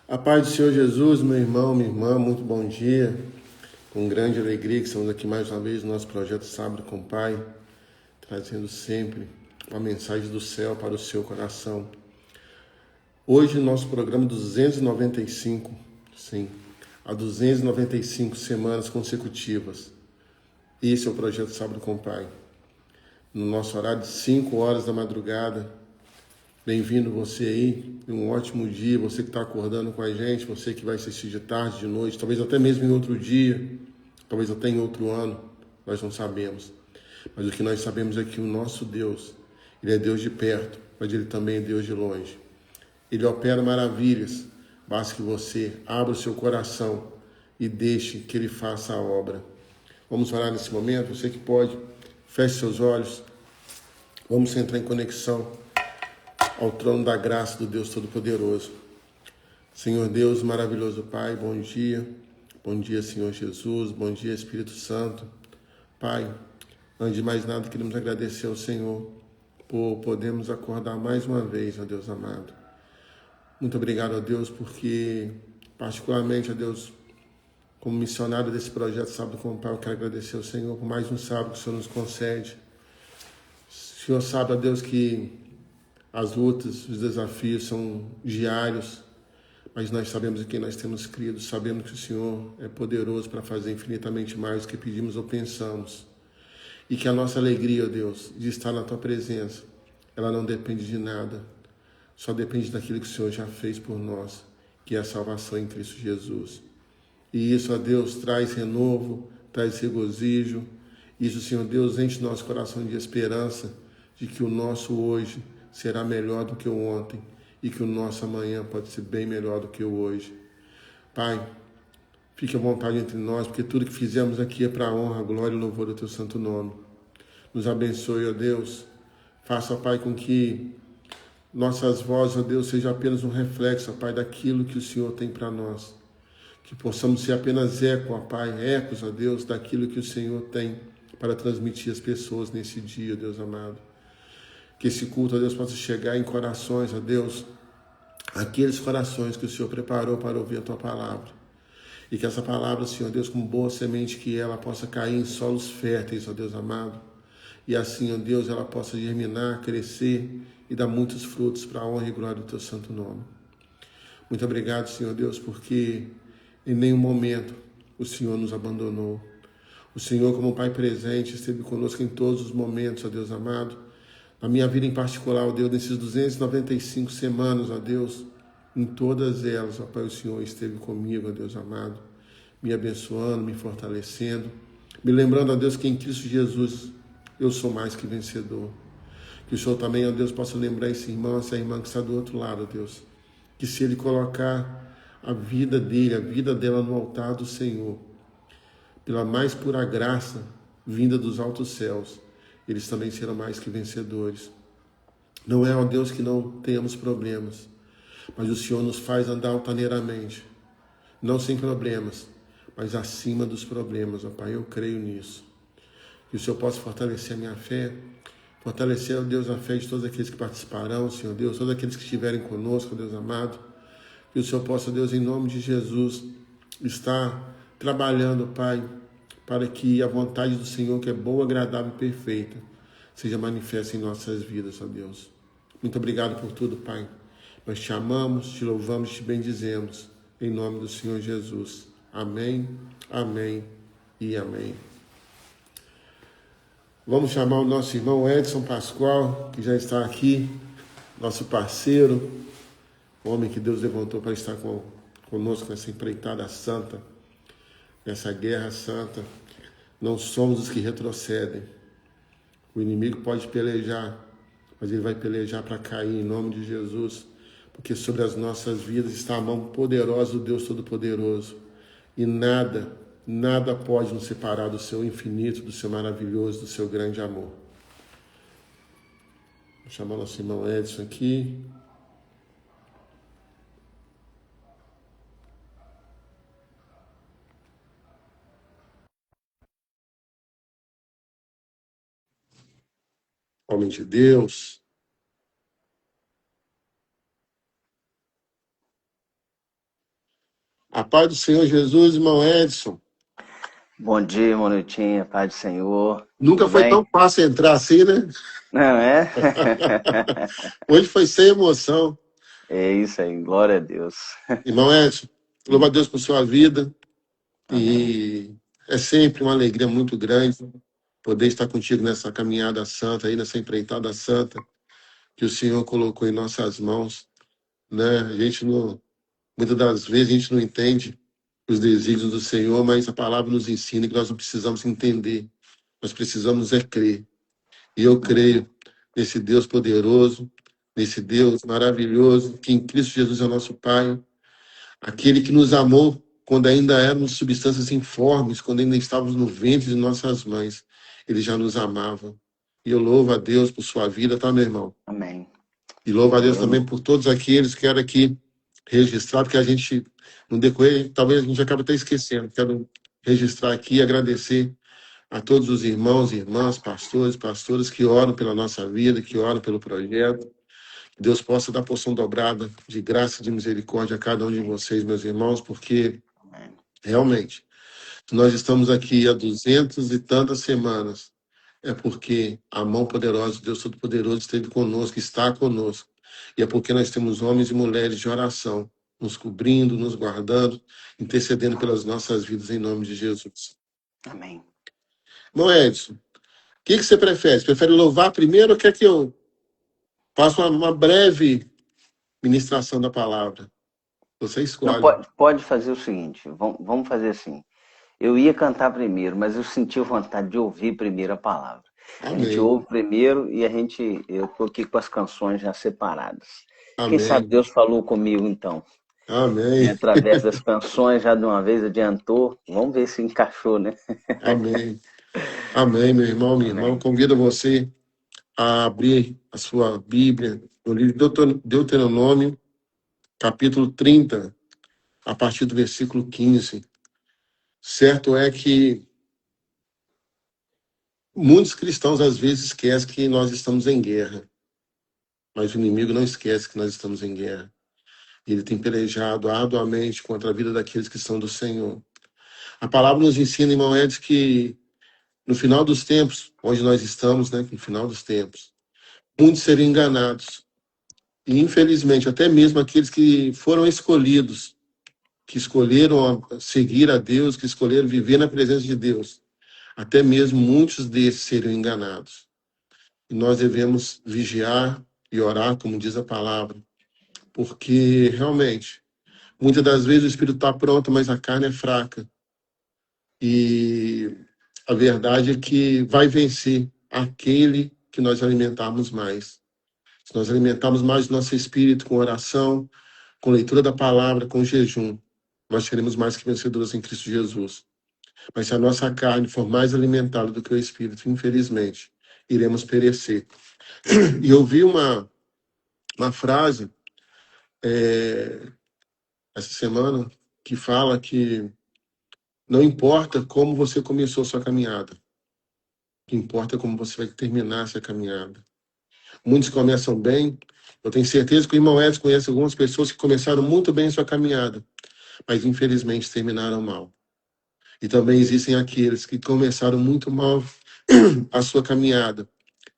A paz do Senhor Jesus, meu irmão, minha irmã, muito bom dia. Com grande alegria que estamos aqui mais uma vez no nosso projeto Sábado com o Pai, trazendo sempre uma mensagem do céu para o seu coração. Hoje, nosso programa 295, sim, há 295 semanas consecutivas. Esse é o projeto Sábado com o Pai. No nosso horário de 5 horas da madrugada. Bem-vindo você aí, um ótimo dia, você que está acordando com a gente, você que vai assistir de tarde, de noite, talvez até mesmo em outro dia, talvez até em outro ano, nós não sabemos. Mas o que nós sabemos é que o nosso Deus, Ele é Deus de perto, mas Ele também é Deus de longe. Ele opera maravilhas, basta que você abra o seu coração e deixe que Ele faça a obra. Vamos orar nesse momento, você que pode, feche seus olhos, vamos entrar em conexão ao trono da graça do Deus Todo-Poderoso. Senhor Deus, maravilhoso Pai, bom dia. Bom dia, Senhor Jesus. Bom dia, Espírito Santo. Pai, antes de mais nada, queremos agradecer ao Senhor por podermos acordar mais uma vez, ó Deus amado. Muito obrigado, ó Deus, porque, particularmente, ó Deus, como missionário desse projeto Sábado com o Pai, eu quero agradecer ao Senhor por mais um sábado que o Senhor nos concede. O Senhor sabe, ó Deus, que as lutas, os desafios são diários, mas nós sabemos em quem nós temos crido, sabemos que o Senhor é poderoso para fazer infinitamente mais do que pedimos ou pensamos. E que a nossa alegria, ó Deus, de estar na Tua presença, ela não depende de nada, só depende daquilo que o Senhor já fez por nós, que é a salvação em Cristo Jesus. E isso, ó Deus, traz renovo, traz regozijo. Isso, Senhor Deus, enche nosso coração de esperança de que o nosso hoje será melhor do que o ontem e que o nosso amanhã pode ser bem melhor do que o hoje. Pai, fique à vontade entre nós, porque tudo que fizemos aqui é para a honra, glória e louvor do Teu santo nome. Nos abençoe, ó Deus. Faça, Pai, com que nossas vozes, ó Deus, sejam apenas um reflexo, ó Pai, daquilo que o Senhor tem para nós. Que possamos ser apenas eco, ó Pai, ecos, ó Deus, daquilo que o Senhor tem para transmitir às pessoas nesse dia, ó Deus amado. Que esse culto, ó Deus, possa chegar em corações, ó Deus, aqueles corações que o Senhor preparou para ouvir a Tua palavra. E que essa palavra, Senhor Deus, como boa semente que ela possa cair em solos férteis, ó Deus amado. E assim, ó Deus, ela possa germinar, crescer e dar muitos frutos para a honra e glória do Teu santo nome. Muito obrigado, Senhor Deus, porque em nenhum momento o Senhor nos abandonou. O Senhor, como Pai presente, esteve conosco em todos os momentos, ó Deus amado. Na minha vida em particular, ó Deus, nesses 295 semanas, ó Deus, em todas elas, ó Pai, o Senhor esteve comigo, ó Deus amado, me abençoando, me fortalecendo, me lembrando, ó Deus, que em Cristo Jesus eu sou mais que vencedor. Que o Senhor também, ó Deus, possa lembrar esse irmão, essa irmã que está do outro lado, ó Deus, que se ele colocar a vida dele, a vida dela no altar do Senhor, pela mais pura graça vinda dos altos céus, eles também serão mais que vencedores. Não é, ó Deus, que não tenhamos problemas, mas o Senhor nos faz andar altaneiramente, não sem problemas, mas acima dos problemas, ó Pai, eu creio nisso. Que o Senhor possa fortalecer a minha fé, fortalecer, ó Deus, a fé de todos aqueles que participarão, Senhor Deus, todos aqueles que estiverem conosco, ó Deus amado. Que o Senhor possa, Deus, em nome de Jesus, estar trabalhando, Pai, para que a vontade do Senhor, que é boa, agradável e perfeita, seja manifesta em nossas vidas, ó Deus. Muito obrigado por tudo, Pai. Nós te amamos, te louvamos e te bendizemos, em nome do Senhor Jesus. Amém, amém e amém. Vamos chamar o nosso irmão Edson Pascoal, que já está aqui, nosso parceiro, o homem que Deus levantou para estar conosco nessa empreitada santa, nessa guerra santa. Não somos os que retrocedem. O inimigo pode pelejar, mas ele vai pelejar para cair em nome de Jesus, porque sobre as nossas vidas está a mão poderosa do Deus Todo-Poderoso. E nada pode nos separar do seu infinito, do seu maravilhoso, do seu grande amor. Vou chamar nosso irmão Edson aqui. Homem de Deus. A paz do Senhor Jesus, irmão Edson. Bom dia, irmão Nilton, paz do Senhor. Nunca Tudo foi bem? tão fácil entrar assim, né? Não é? Hoje foi sem emoção. É isso aí, glória a Deus. Irmão Edson, louvo a Deus por sua vida. Amém. E é sempre uma alegria muito grande poder estar contigo nessa caminhada santa, aí nessa empreitada santa que o Senhor colocou em nossas mãos, né? A gente não, muitas das vezes a gente não entende os desígnios do Senhor, mas a palavra nos ensina que nós não precisamos entender, nós precisamos é crer. E eu Amém. creio nesse Deus poderoso, nesse Deus maravilhoso, que em Cristo Jesus é o nosso Pai, aquele que nos amou quando ainda éramos substâncias informes, quando ainda estávamos no ventre de nossas mães. Ele já nos amava. E eu louvo a Deus por sua vida, tá, meu irmão? Amém. E louvo a Deus Eu, também por todos aqueles que quero aqui registrar, porque a gente, no decorrer, talvez a gente acabe até esquecendo. Quero registrar aqui e agradecer a todos os irmãos e irmãs, pastores, pastoras que oram pela nossa vida, que oram pelo projeto. Que Deus possa dar porção dobrada de graça e de misericórdia a cada um de vocês, meus irmãos, porque amém. realmente, se nós estamos aqui há 200 e tantas semanas, é porque a mão poderosa de Deus Todo-Poderoso esteve conosco, está conosco. E é porque nós temos homens e mulheres de oração, nos cobrindo, nos guardando, intercedendo pelas nossas vidas em nome de Jesus. Amém. Irmão Edson, o que você prefere? Você prefere louvar primeiro ou quer que eu faça uma breve ministração da palavra? Você Não, escolhe. pode fazer o seguinte, vamos fazer assim. Eu ia cantar primeiro, mas eu senti vontade de ouvir primeiro a palavra. A gente Amém. ouve primeiro e eu tô aqui com as canções já separadas. Quem sabe Amém. Deus falou comigo então, né, Amém. através das canções, já de uma vez adiantou. Vamos ver se encaixou, né? Amém. Amém, meu irmão, minha irmã. Amém. Convido você a abrir a sua Bíblia no livro de Deuteronômio, capítulo 30, a partir do versículo 15. Certo é que muitos cristãos às vezes esquecem que nós estamos em guerra, mas o inimigo não esquece que nós estamos em guerra. Ele tem pelejado arduamente contra a vida daqueles que são do Senhor. A palavra nos ensina, irmão Edson, que no final dos tempos, onde nós estamos, né, no final dos tempos, muitos serão enganados. E, infelizmente, até mesmo aqueles que foram escolhidos, que escolheram seguir a Deus, que escolheram viver na presença de Deus, até mesmo muitos desses serão enganados. E nós devemos vigiar e orar, como diz a palavra, porque realmente, muitas das vezes o espírito está pronto, mas a carne é fraca. E a verdade é que vai vencer aquele que nós alimentarmos mais. Se nós alimentarmos mais o nosso espírito com oração, com leitura da palavra, com jejum, nós seremos mais que vencedores em Cristo Jesus. Mas se a nossa carne for mais alimentada do que o espírito, infelizmente, iremos perecer. E eu vi uma frase essa semana que fala que não importa como você começou sua caminhada, o que importa é como você vai terminar essa caminhada. Muitos começam bem. Eu tenho certeza que o irmão Edson conhece algumas pessoas que começaram muito bem sua caminhada, mas infelizmente terminaram mal. E também existem aqueles que começaram muito mal a sua caminhada.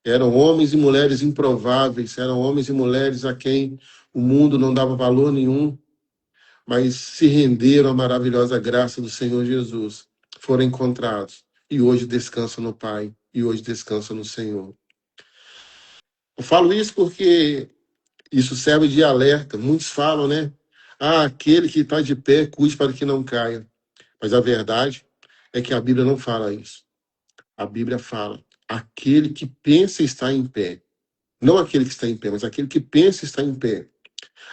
Eram homens e mulheres improváveis, eram homens e mulheres a quem o mundo não dava valor nenhum, mas se renderam à maravilhosa graça do Senhor Jesus. Foram encontrados e hoje descansam no Pai e hoje descansam no Senhor. Eu falo isso porque isso serve de alerta. Muitos falam, né? Ah, aquele que está de pé, cuide para que não caia. Mas a verdade é que a Bíblia não fala isso. A Bíblia fala, aquele que pensa estar em pé. Não aquele que está em pé, mas aquele que pensa estar em pé.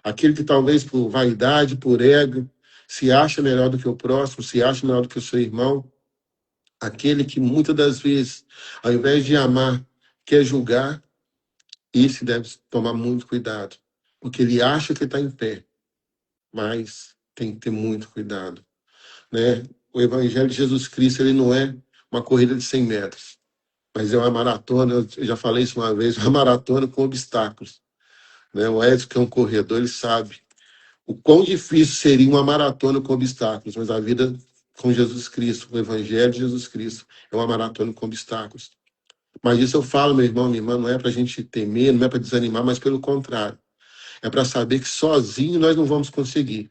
Aquele que talvez por vaidade, por ego, se acha melhor do que o próximo, se acha melhor do que o seu irmão. Aquele que muitas das vezes, ao invés de amar, quer julgar. Esse deve tomar muito cuidado. Porque ele acha que está em pé, mas tem que ter muito cuidado, né? O Evangelho de Jesus Cristo, ele não é uma corrida de 100 metros, mas é uma maratona, eu já falei isso uma vez, uma maratona com obstáculos, né? O Edson, que é um corredor, ele sabe o quão difícil seria uma maratona com obstáculos, mas a vida com Jesus Cristo, o Evangelho de Jesus Cristo, é uma maratona com obstáculos. Mas isso eu falo, meu irmão, minha irmã, não é para a gente temer, não é para desanimar, mas pelo contrário. É para saber que sozinho nós não vamos conseguir.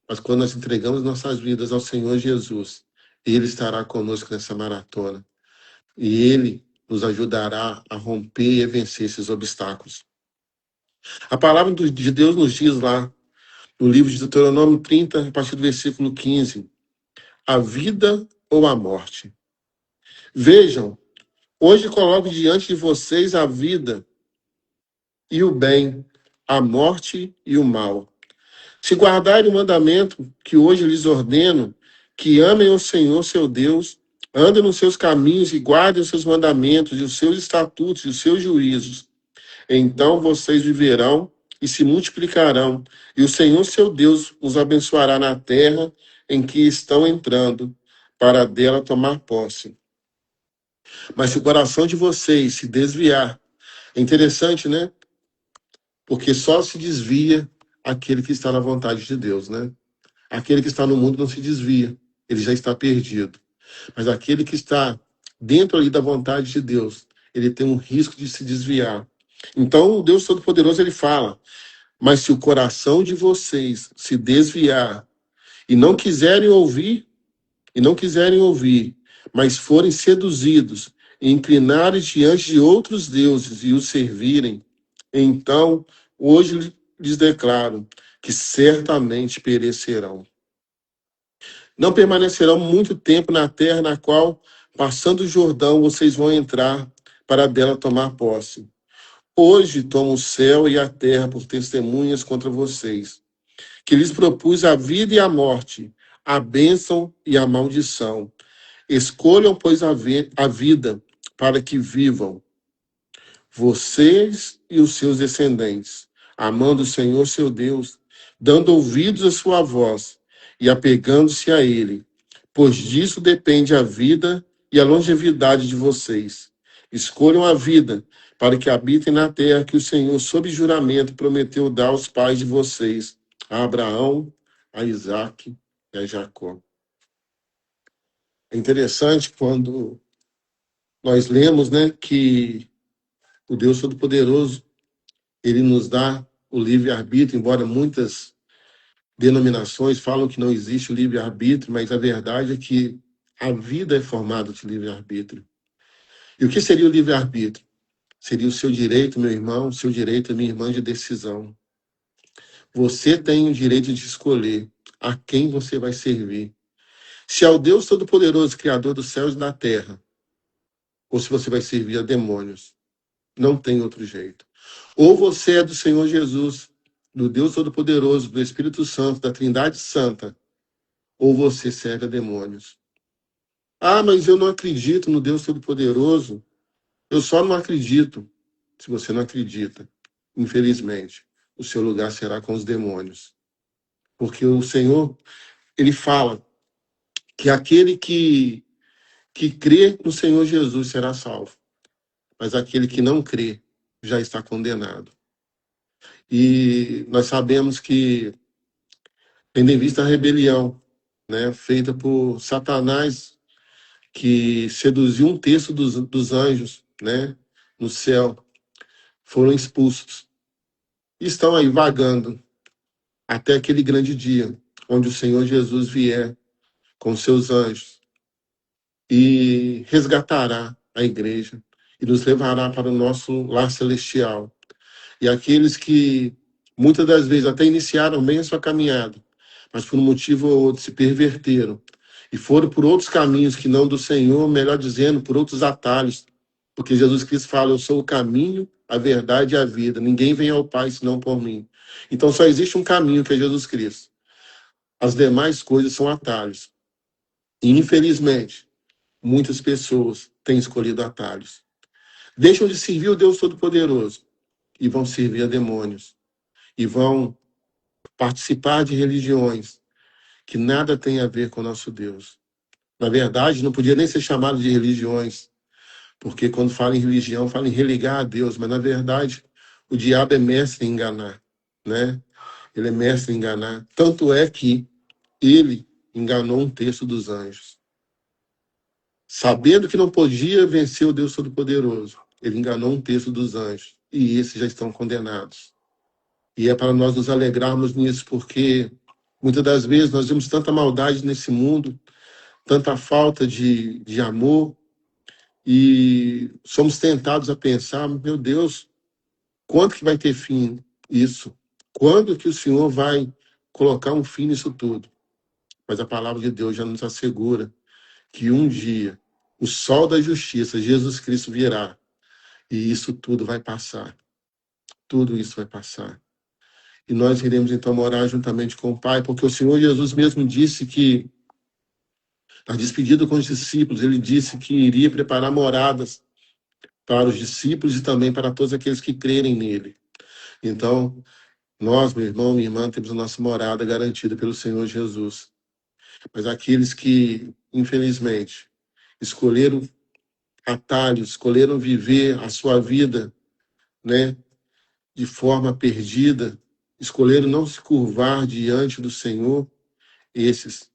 Mas quando nós entregamos nossas vidas ao Senhor Jesus, Ele estará conosco nessa maratona. E Ele nos ajudará a romper e a vencer esses obstáculos. A palavra de Deus nos diz lá, no livro de Deuteronômio 30, a partir do versículo 15, a vida ou a morte. Vejam, hoje coloco diante de vocês a vida e o bem, a morte e o mal. Se guardarem o mandamento que hoje lhes ordeno, que amem o Senhor seu Deus, andem nos seus caminhos e guardem os seus mandamentos e os seus estatutos e os seus juízos, então vocês viverão e se multiplicarão, e o Senhor seu Deus os abençoará na terra em que estão entrando, para dela tomar posse. Mas se o coração de vocês se desviar, é interessante, né? Porque só se desvia aquele que está na vontade de Deus, né? Aquele que está no mundo não se desvia, ele já está perdido. Mas aquele que está dentro ali da vontade de Deus, ele tem um risco de se desviar. Então, o Deus Todo-Poderoso, ele fala, mas se o coração de vocês se desviar e não quiserem ouvir, mas forem seduzidos e inclinarem diante de outros deuses e os servirem, então, hoje lhes declaro que certamente perecerão. Não permanecerão muito tempo na terra na qual, passando o Jordão, vocês vão entrar para dela tomar posse. Hoje tomo o céu e a terra por testemunhas contra vocês, que lhes propus a vida e a morte, a bênção e a maldição. Escolham, pois, a vida para que vivam, vocês e os seus descendentes, amando o Senhor seu Deus, dando ouvidos à sua voz e apegando-se a ele, pois disso depende a vida e a longevidade de vocês. Escolham a vida para que habitem na terra que o Senhor, sob juramento, prometeu dar aos pais de vocês, a Abraão, a Isaque e a Jacó. É interessante quando nós lemos, né, que o Deus Todo-Poderoso, ele nos dá o livre-arbítrio, embora muitas denominações falam que não existe o livre-arbítrio, mas a verdade é que a vida é formada de livre-arbítrio. E o que seria o livre-arbítrio? Seria o seu direito, meu irmão, o seu direito, minha irmã, de decisão. Você tem o direito de escolher a quem você vai servir. Se é o Deus Todo-Poderoso, Criador dos céus e da terra, ou se você vai servir a demônios. Não tem outro jeito. Ou você é do Senhor Jesus, do Deus Todo-Poderoso, do Espírito Santo, da Trindade Santa, ou você serve a demônios. Ah, mas eu não acredito no Deus Todo-Poderoso. Eu só não acredito. Se você não acredita, infelizmente, o seu lugar será com os demônios. Porque o Senhor, ele fala que aquele que crê no Senhor Jesus será salvo. Mas aquele que não crê já está condenado. E nós sabemos que, tendo em vista a rebelião, né, feita por Satanás, que seduziu um terço dos anjos, né, no céu, foram expulsos. E estão aí vagando até aquele grande dia, onde o Senhor Jesus vier com seus anjos e resgatará a igreja e nos levará para o nosso lar celestial. E aqueles que muitas das vezes até iniciaram bem a sua caminhada, mas por um motivo ou outro se perverteram e foram por outros caminhos que não do Senhor, melhor dizendo, por outros atalhos, porque Jesus Cristo fala, eu sou o caminho, a verdade e a vida, ninguém vem ao Pai senão por mim. Então só existe um caminho, que é Jesus Cristo. As demais coisas são atalhos. E infelizmente, muitas pessoas têm escolhido atalhos. Deixam de servir o Deus Todo-Poderoso e vão servir a demônios. E vão participar de religiões que nada tem a ver com o nosso Deus. Na verdade, não podia nem ser chamado de religiões, porque quando fala em religião, fala em religar a Deus, mas na verdade, o diabo é mestre em enganar, né? Ele é mestre em enganar. Tanto é que ele enganou um terço dos anjos. Sabendo que não podia vencer o Deus Todo-Poderoso, ele enganou um terço dos anjos. E esses já estão condenados. E é para nós nos alegrarmos nisso, porque muitas das vezes nós vemos tanta maldade nesse mundo, tanta falta de amor, e somos tentados a pensar, meu Deus, quando que vai ter fim isso? Quando que o Senhor vai colocar um fim nisso tudo? Mas a palavra de Deus já nos assegura que um dia o sol da justiça, Jesus Cristo, virá e isso tudo vai passar. Tudo isso vai passar. E nós iremos então morar juntamente com o Pai, porque o Senhor Jesus mesmo disse que, na despedida com os discípulos, ele disse que iria preparar moradas para os discípulos e também para todos aqueles que crerem nele. Então, nós, meu irmão, minha irmã, temos a nossa morada garantida pelo Senhor Jesus. Mas aqueles que, infelizmente, escolheram atalhos, escolheram viver a sua vida, né, de forma perdida, escolheram não se curvar diante do Senhor, esses,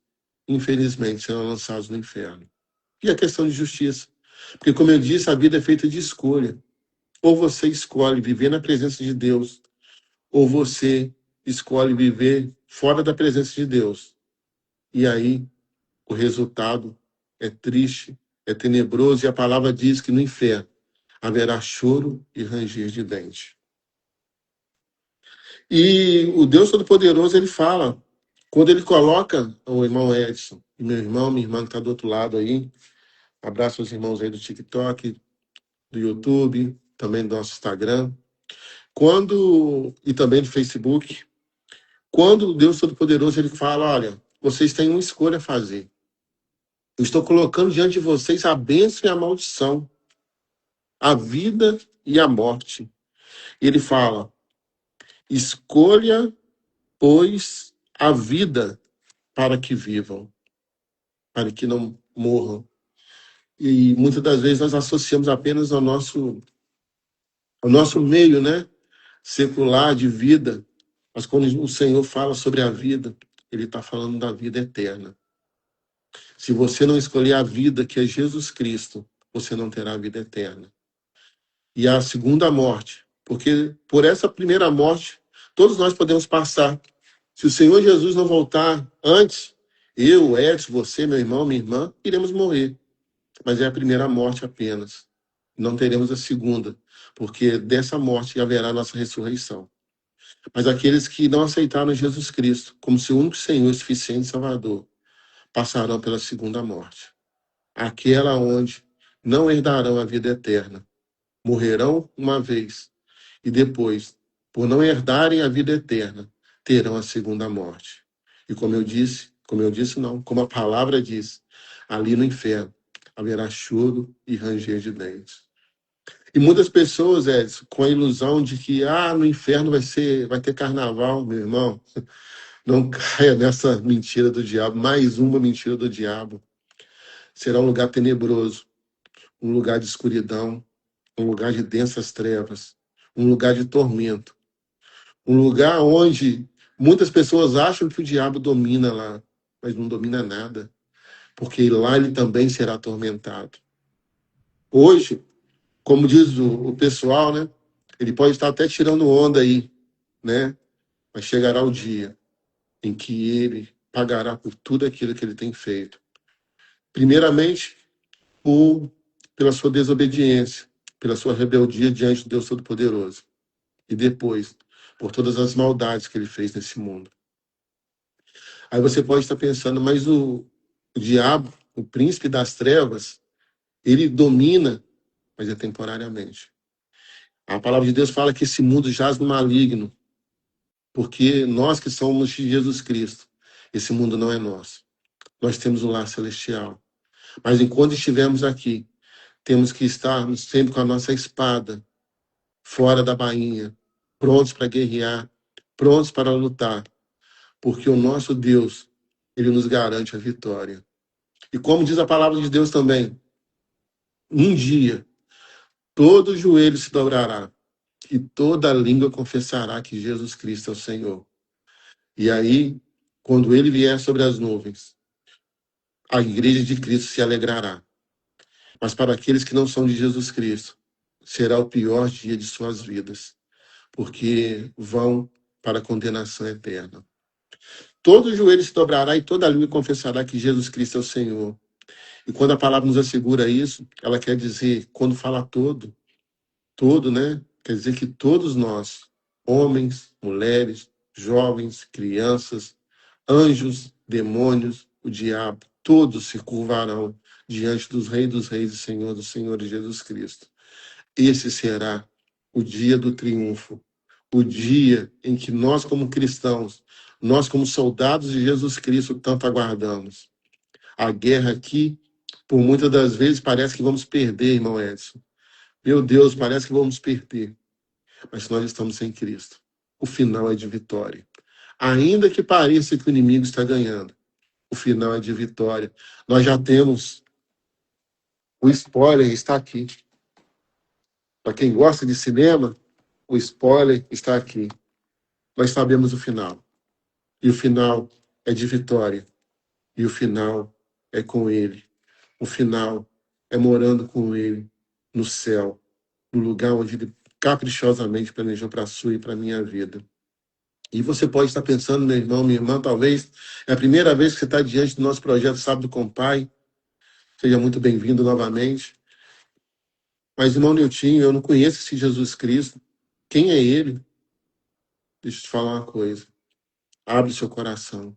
infelizmente, serão lançados no inferno. E a questão de justiça. Porque, como eu disse, a vida é feita de escolha. Ou você escolhe viver na presença de Deus, ou você escolhe viver fora da presença de Deus. E aí, o resultado é triste, é tenebroso, e a palavra diz que no inferno haverá choro e ranger de dente. E o Deus Todo-Poderoso, ele fala, quando ele coloca o irmão Edson, e meu irmão, minha irmã que está do outro lado aí, abraço aos irmãos aí do TikTok, do YouTube, também do nosso Instagram, e também do Facebook, quando o Deus Todo-Poderoso, ele fala, olha, vocês têm uma escolha a fazer. Eu estou colocando diante de vocês a bênção e a maldição, a vida e a morte. E ele fala, escolha, pois, a vida para que vivam, para que não morram. E muitas das vezes nós associamos apenas ao nosso meio, né, secular de vida. Mas quando o Senhor fala sobre a vida, ele está falando da vida eterna. Se você não escolher a vida, que é Jesus Cristo, você não terá a vida eterna. E a segunda morte, porque por essa primeira morte, todos nós podemos passar. Se o Senhor Jesus não voltar antes, eu, Edson, você, meu irmão, minha irmã, iremos morrer. Mas é a primeira morte apenas. Não teremos a segunda, porque dessa morte haverá a nossa ressurreição. Mas aqueles que não aceitaram Jesus Cristo como seu único Senhor, suficiente Salvador, passarão pela segunda morte. Aquela onde não herdarão a vida eterna. Morrerão uma vez e depois, por não herdarem a vida eterna, terão a segunda morte. E como a palavra diz, ali no inferno haverá choro e ranger de dentes. E muitas pessoas, Edson, com a ilusão de que no inferno vai ter carnaval, meu irmão. Não caia nessa mentira do diabo, mais uma mentira do diabo. Será um lugar tenebroso, um lugar de escuridão, um lugar de densas trevas, um lugar de tormento, um lugar onde muitas pessoas acham que o diabo domina lá, mas não domina nada, porque lá ele também será atormentado. Hoje, como diz o pessoal, né? Ele pode estar até tirando onda aí, né? Mas chegará o dia em que ele pagará por tudo aquilo que ele tem feito. Primeiramente, pela sua desobediência, pela sua rebeldia diante do Deus Todo-Poderoso. E depois, por todas as maldades que ele fez nesse mundo. Aí você pode estar pensando, mas o diabo, o príncipe das trevas, ele domina, mas é temporariamente. A palavra de Deus fala que esse mundo jaz no maligno, porque nós que somos de Jesus Cristo, esse mundo não é nosso. Nós temos um lar celestial. Mas enquanto estivermos aqui, temos que estar sempre com a nossa espada fora da bainha, prontos para guerrear, prontos para lutar, porque o nosso Deus, ele nos garante a vitória. E como diz a palavra de Deus também, um dia todo joelho se dobrará e toda língua confessará que Jesus Cristo é o Senhor. E aí, quando ele vier sobre as nuvens, a igreja de Cristo se alegrará. Mas para aqueles que não são de Jesus Cristo, será o pior dia de suas vidas, porque vão para a condenação eterna. Todo joelho se dobrará e toda língua confessará que Jesus Cristo é o Senhor. E quando a palavra nos assegura isso, ela quer dizer, quando fala todo, né? Quer dizer que todos nós, homens, mulheres, jovens, crianças, anjos, demônios, o diabo, todos se curvarão diante dos reis e Senhor dos senhores Jesus Cristo. Esse será o dia do triunfo, o dia em que nós, como cristãos, nós, como soldados de Jesus Cristo, tanto aguardamos. A guerra aqui, por muitas das vezes, parece que vamos perder, irmão Edson. Meu Deus, parece que vamos perder. Mas nós estamos em Cristo. O final é de vitória. Ainda que pareça que o inimigo está ganhando, o final é de vitória. Nós já temos o spoiler, está aqui. Para quem gosta de cinema, o spoiler está aqui. Nós sabemos o final. E o final é de vitória. E o final é com Ele. O final é morando com Ele no céu, no lugar onde Ele caprichosamente planejou para a sua e para a minha vida. E você pode estar pensando, meu irmão, minha irmã, talvez é a primeira vez que você está diante do nosso projeto Sábado com o Pai. Seja muito bem-vindo novamente. Mas, irmão Niltinho, eu não conheço esse Jesus Cristo. Quem é Ele? Deixa eu te falar uma coisa. Abre seu coração.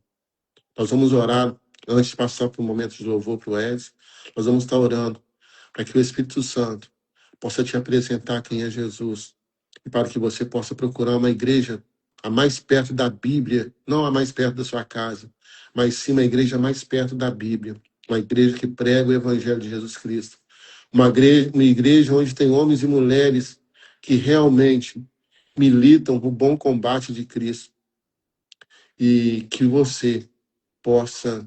Nós vamos orar, antes de passar por um momento de louvor para o Edson, nós vamos estar orando para que o Espírito Santo possa te apresentar quem é Jesus e para que você possa procurar uma igreja a mais perto da Bíblia, não a mais perto da sua casa, mas sim uma igreja mais perto da Bíblia, uma igreja que prega o Evangelho de Jesus Cristo, uma igreja onde tem homens e mulheres que realmente militam o bom combate de Cristo e que você possa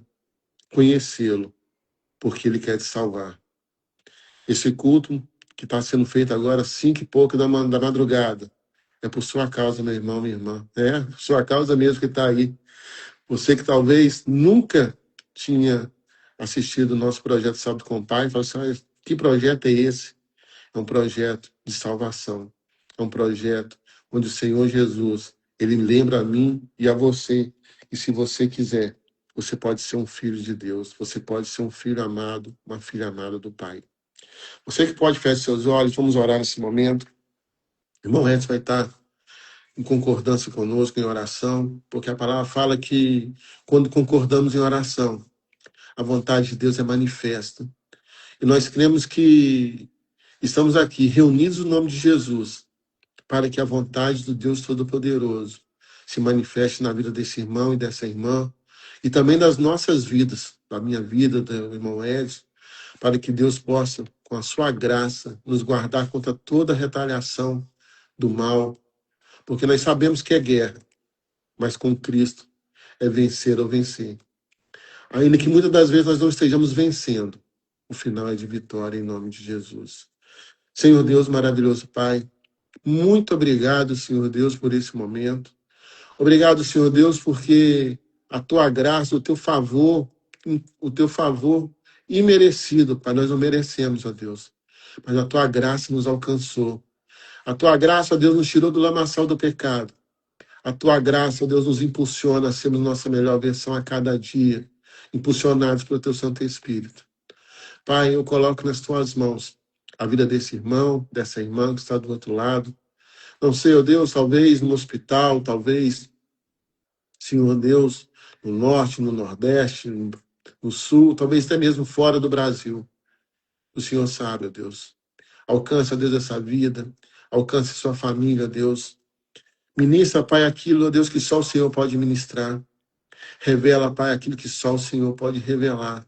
conhecê-lo, porque ele quer te salvar. Esse culto que está sendo feito agora, 5 e pouco da madrugada, é por sua causa, meu irmão, minha irmã. É por sua causa mesmo que está aí. Você que talvez nunca tinha assistido o nosso projeto Sábado com o Pai, fala assim, ah, que projeto é esse? É um projeto de salvação. É um projeto onde o Senhor Jesus, ele lembra a mim e a você. E se você quiser, você pode ser um filho de Deus. Você pode ser um filho amado, uma filha amada do Pai. Você que pode fechar seus olhos, vamos orar nesse momento. O irmão Edson vai estar em concordância conosco em oração, porque a palavra fala que quando concordamos em oração, a vontade de Deus é manifesta. E nós cremos que estamos aqui reunidos no nome de Jesus, para que a vontade do Deus Todo-Poderoso se manifeste na vida desse irmão e dessa irmã, e também das nossas vidas, da minha vida, do irmão Edson, para que Deus possa, com a sua graça, nos guardar contra toda retaliação do mal, porque nós sabemos que é guerra, mas com Cristo é vencer ou vencer. Ainda que muitas das vezes nós não estejamos vencendo, o final é de vitória em nome de Jesus. Senhor Deus maravilhoso Pai, muito obrigado, Senhor Deus, por esse momento. Obrigado, Senhor Deus, porque a tua graça, o teu favor imerecido, Pai, nós não merecemos, ó Deus, mas a tua graça nos alcançou. A tua graça, ó Deus, nos tirou do lamaçal do pecado. A tua graça, ó Deus, nos impulsiona a sermos nossa melhor versão a cada dia, impulsionados pelo teu Santo Espírito. Pai, eu coloco nas tuas mãos a vida desse irmão, dessa irmã que está do outro lado. Não sei, ó Deus, talvez no hospital, talvez, Senhor Deus, no norte, no nordeste, no sul, talvez até mesmo fora do Brasil. O Senhor sabe, ó Deus. Alcança, Deus, essa vida. Alcance sua família, Deus. Ministra, Pai, aquilo, ó Deus, que só o Senhor pode ministrar. Revela, Pai, aquilo que só o Senhor pode revelar.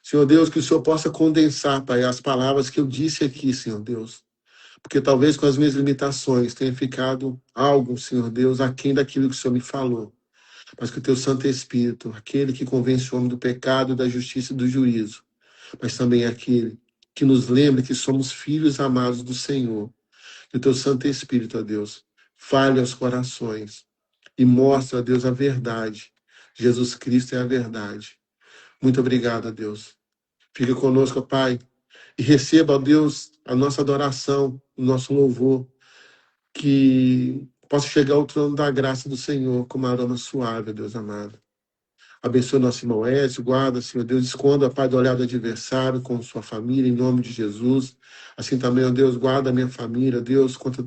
Senhor Deus, que o Senhor possa condensar, Pai, as palavras que eu disse aqui, Senhor Deus. Porque talvez com as minhas limitações tenha ficado algo, Senhor Deus, aquém daquilo que o Senhor me falou. Mas que o teu Santo Espírito, aquele que convence o homem do pecado, da justiça e do juízo, mas também aquele que nos lembra que somos filhos amados do Senhor. Que o teu Santo Espírito, ó Deus, fale aos corações. e mostra, Deus, a verdade. Jesus Cristo é a verdade. Muito obrigado, Deus. Fica conosco, Pai, e receba, Deus, a nossa adoração, o nosso louvor, que possa chegar ao trono da graça do Senhor como aroma suave, Deus amado. Abençoe nosso irmão Ézio, guarda, Senhor Deus, esconda, Pai, do olhar do adversário com sua família, em nome de Jesus. Assim também, ó Deus, guarda a minha família, Deus, contra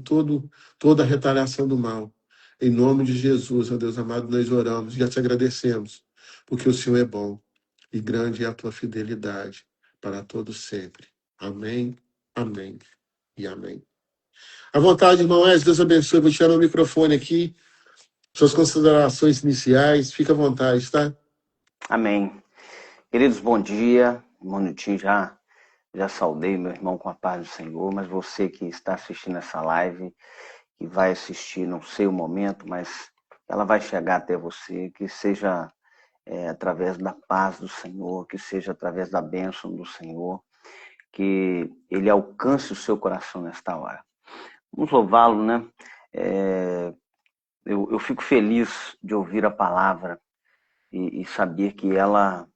toda a retaliação do mal. Em nome de Jesus, ó Deus amado, nós oramos e já te agradecemos, porque o Senhor é bom e grande é a tua fidelidade para todos sempre. Amém, amém e amém. À vontade, irmão Ézio, Deus abençoe. Vou tirar o microfone aqui. Suas considerações iniciais, fica à vontade, tá? Amém. Queridos, bom dia. Um minutinho já saudei meu irmão com a paz do Senhor, mas você que está assistindo essa live, que vai assistir, não sei o momento, mas ela vai chegar até você, que seja através da paz do Senhor, que seja através da bênção do Senhor, que Ele alcance o seu coração nesta hora. Vamos louvá-lo, né? Eu fico feliz de ouvir a palavra e saber que ela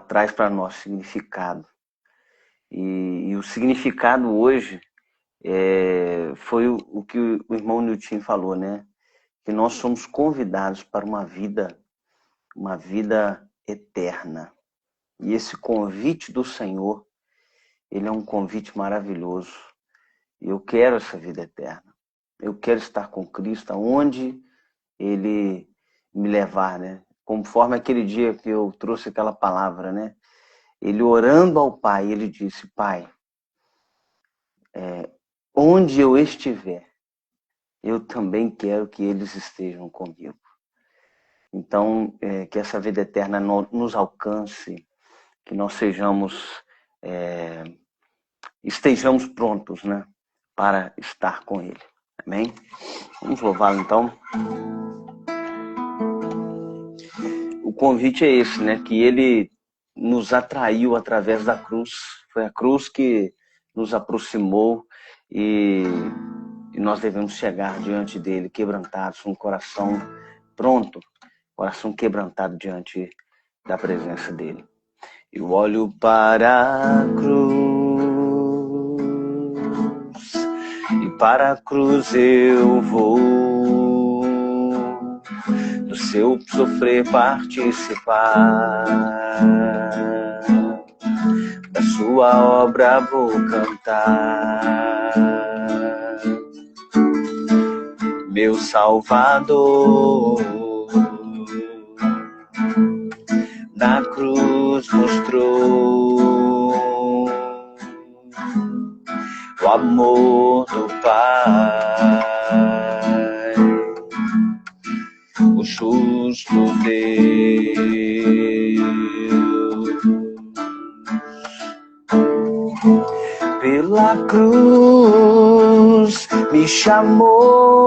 traz para nós significado. E o significado hoje foi o que o irmão Nilton falou, né? Que nós somos convidados para uma vida eterna. E esse convite do Senhor, ele é um convite maravilhoso. Eu quero essa vida eterna. Eu quero estar com Cristo aonde Ele me levar, né? Conforme aquele dia que eu trouxe aquela palavra, né? Ele orando ao Pai, ele disse: Pai, onde eu estiver, eu também quero que eles estejam comigo. Então, que essa vida eterna nos alcance, que nós estejamos prontos, né, para estar com Ele. Amém? Vamos louvá-lo então. O convite é esse, né, que Ele nos atraiu através da cruz. Foi a cruz que nos aproximou e nós devemos chegar diante dele quebrantados, com o coração pronto, coração quebrantado diante da presença dele. Eu olho para a cruz e para a cruz eu vou, do seu sofrer participar, da sua obra vou cantar. Meu Salvador na cruz mostrou o amor do Pai, o justo Deus. Pela cruz me chamou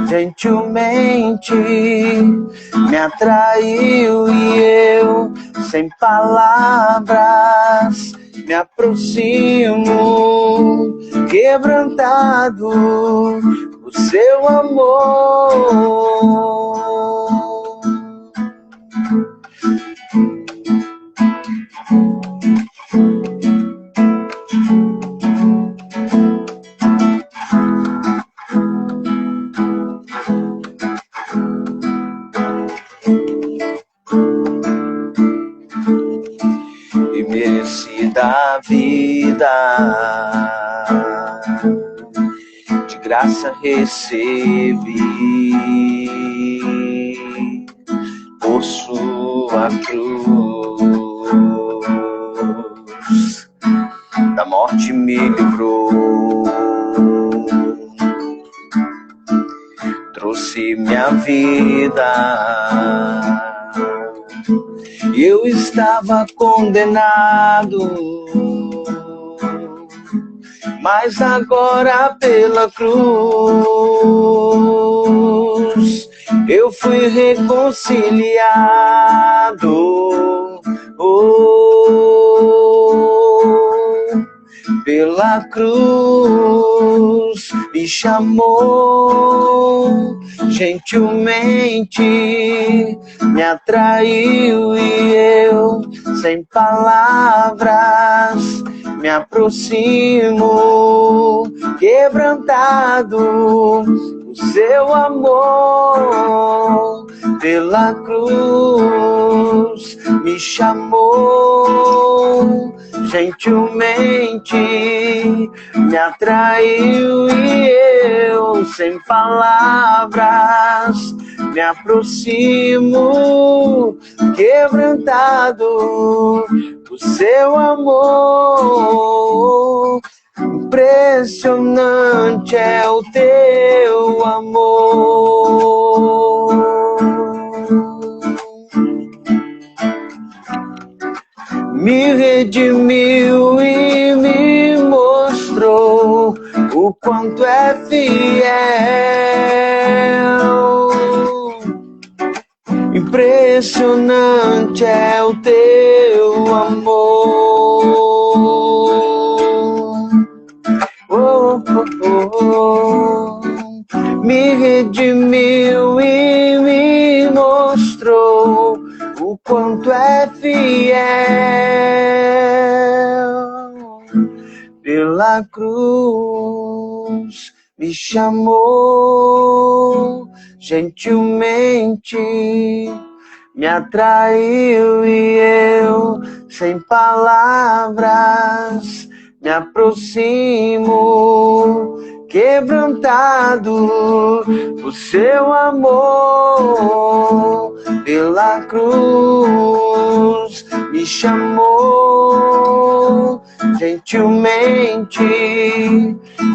gentilmente, me atraiu e eu, sem palavras, me aproximo, quebrantado, o seu amor. Da vida de graça recebi, por sua cruz da morte me livrou, trouxe minha vida. Eu estava condenado, mas agora pela cruz eu fui reconciliado. pela cruz me chamou, gentilmente me atraiu e eu, sem palavras, me aproximo, quebrantado, o seu amor pela cruz me chamou, gentilmente me atraiu e eu, sem palavras, me aproximo, quebrantado, o seu amor. Impressionante é o teu amor. Me redimiu e me mostrou o quanto é fiel. Impressionante é o teu amor. Oh, oh, oh. Me redimiu e me mostrou o quanto é fiel. Pela cruz me chamou, gentilmente me atraiu e eu, sem palavras, me aproximo, quebrantado, o seu amor pela cruz me chamou, gentilmente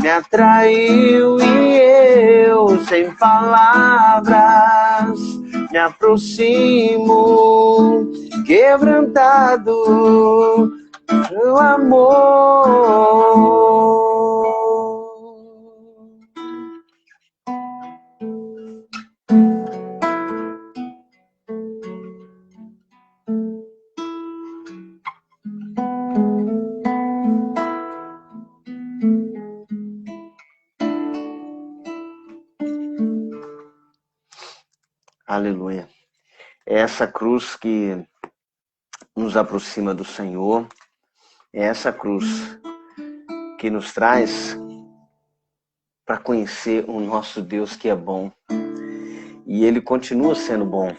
me atraiu e eu, sem palavras, me aproximo, quebrantado, seu amor. Aleluia. É essa cruz que nos aproxima do Senhor, é essa cruz que nos traz para conhecer o nosso Deus que é bom. E Ele continua sendo bom.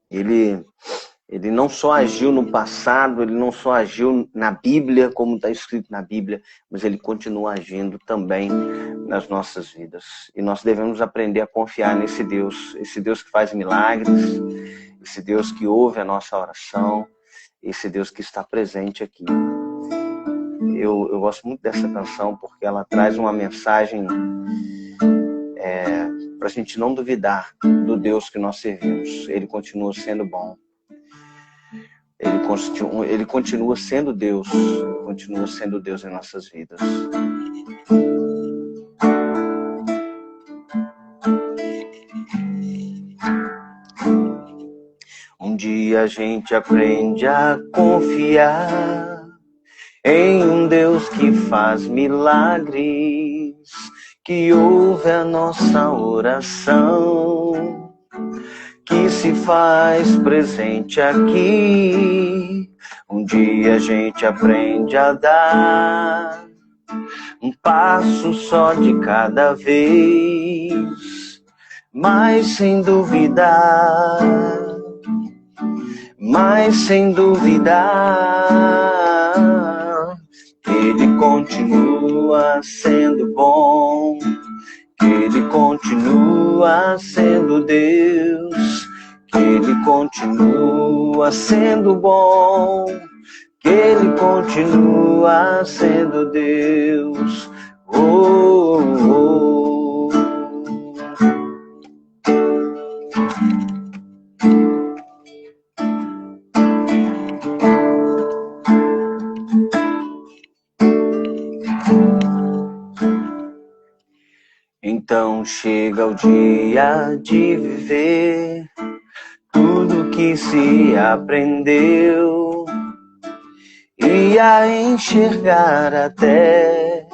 Ele não só agiu no passado, Ele não só agiu na Bíblia, como está escrito na Bíblia, mas Ele continua agindo também nas nossas vidas. E nós devemos aprender a confiar nesse Deus, esse Deus que faz milagres, esse Deus que ouve a nossa oração, esse Deus que está presente aqui. Eu gosto muito dessa canção porque ela traz uma mensagem para a gente não duvidar do Deus que nós servimos. Ele continua sendo bom. Ele continua sendo Deus. Continua sendo Deus em nossas vidas. Um dia a gente aprende a confiar em um Deus que faz milagres, que ouve a nossa oração, que se faz presente aqui. Um dia a gente aprende a dar um passo só de cada vez, mas sem duvidar, Ele continua sendo bom, que Ele continua sendo Deus, que Ele continua sendo bom, que Ele continua sendo Deus. Oh, oh. Então chega o dia de viver tudo que se aprendeu e a enxergar até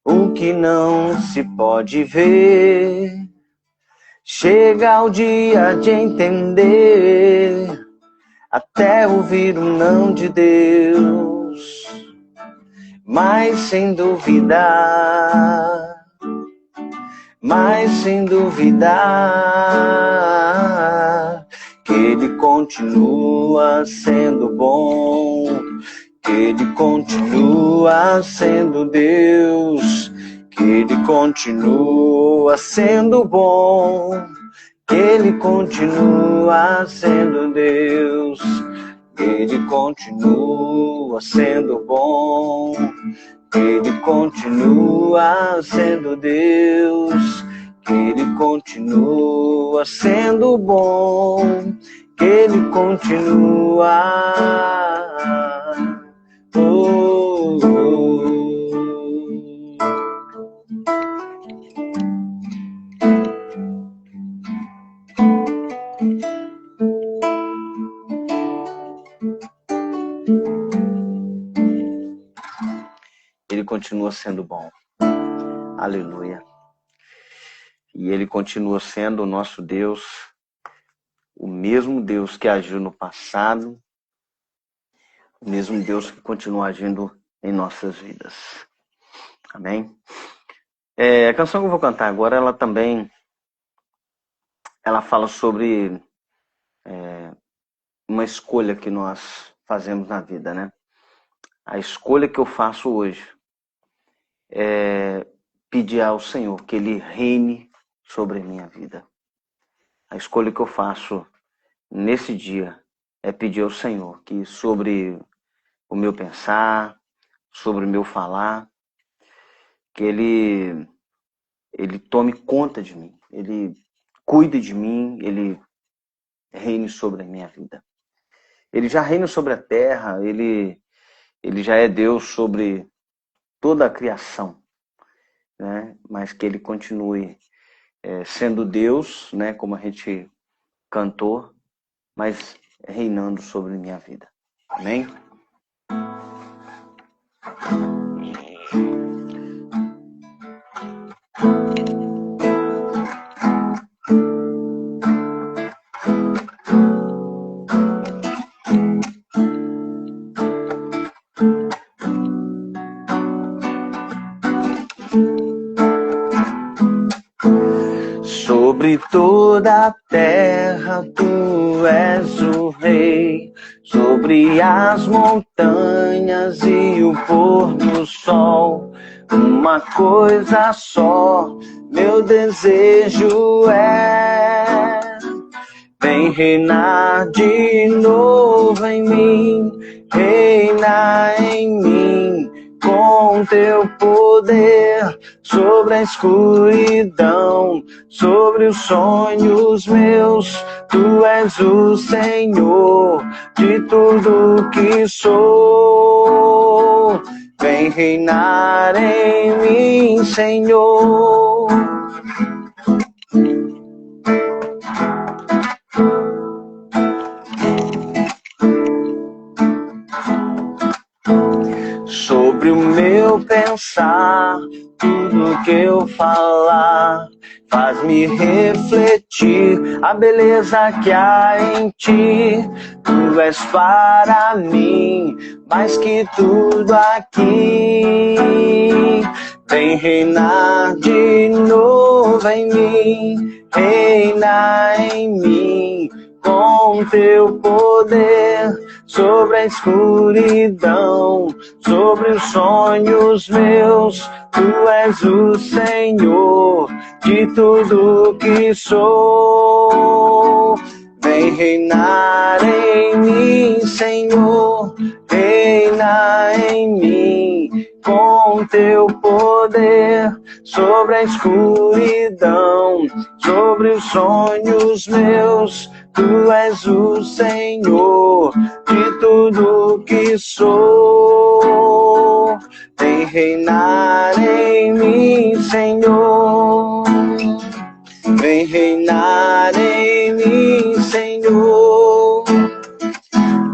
o que não se pode ver. Chega o dia de entender, até ouvir o não de Deus, mas sem duvidar, que Ele continua sendo bom, que Ele continua sendo Deus, que Ele continua sendo bom, que Ele continua sendo Deus, que Ele continua sendo bom, que Ele continua sendo Deus, que Ele continua sendo bom, que Ele continua. Ele continua sendo bom. Aleluia. E Ele continua sendo o nosso Deus, o mesmo Deus que agiu no passado, o mesmo Deus que continua agindo em nossas vidas. Amém? A canção que eu vou cantar agora, ela fala sobre uma escolha que nós fazemos na vida, né? A escolha que eu faço hoje é pedir ao Senhor que Ele reine sobre a minha vida. A escolha que eu faço nesse dia é pedir ao Senhor que sobre o meu pensar, sobre o meu falar, que Ele tome conta de mim, Ele cuide de mim, Ele reine sobre a minha vida. Ele já reina sobre a terra, Ele já é Deus sobre toda a criação, né? Mas que Ele continue sendo Deus, né? Como a gente cantou, mas reinando sobre minha vida. Amém? Sobre toda a terra tu és o rei, sobre as montanhas e o pôr do sol. Uma coisa só, meu desejo é: vem reinar de novo em mim, reina em mim com teu poder, sobre a escuridão, sobre os sonhos meus. Tu és o Senhor de tudo que sou. Vem reinar em mim, Senhor. Sobre o meu pensar, tudo que eu falar, faz-me refletir a beleza que há em ti. Tu és para mim mais que tudo aqui. Vem reinar de novo em mim, reina em mim com teu poder, sobre a escuridão, sobre os sonhos meus. Tu és o Senhor de tudo que sou. Vem reinar em mim, Senhor, reina em mim com teu poder, sobre a escuridão, sobre os sonhos meus. Tu és o Senhor de tudo que sou. Vem reinar em mim, Senhor. Vem reinar em mim, Senhor.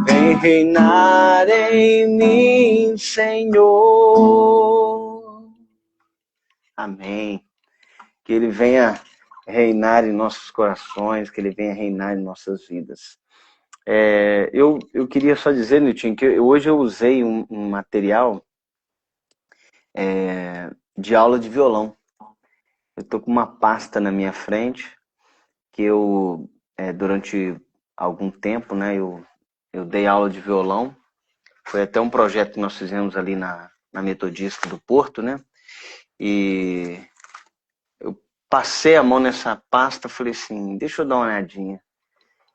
Vem reinar em mim, Senhor. Amém. Que Ele venha reinar em nossos corações, que Ele venha reinar em nossas vidas. Eu queria só dizer, Nilton, que hoje eu usei um material de aula de violão. Eu tô com uma pasta na minha frente que eu, durante algum tempo, né, eu dei aula de violão. Foi até um projeto que nós fizemos ali na Metodista do Porto, né? E eu passei a mão nessa pasta, falei assim, deixa eu dar uma olhadinha.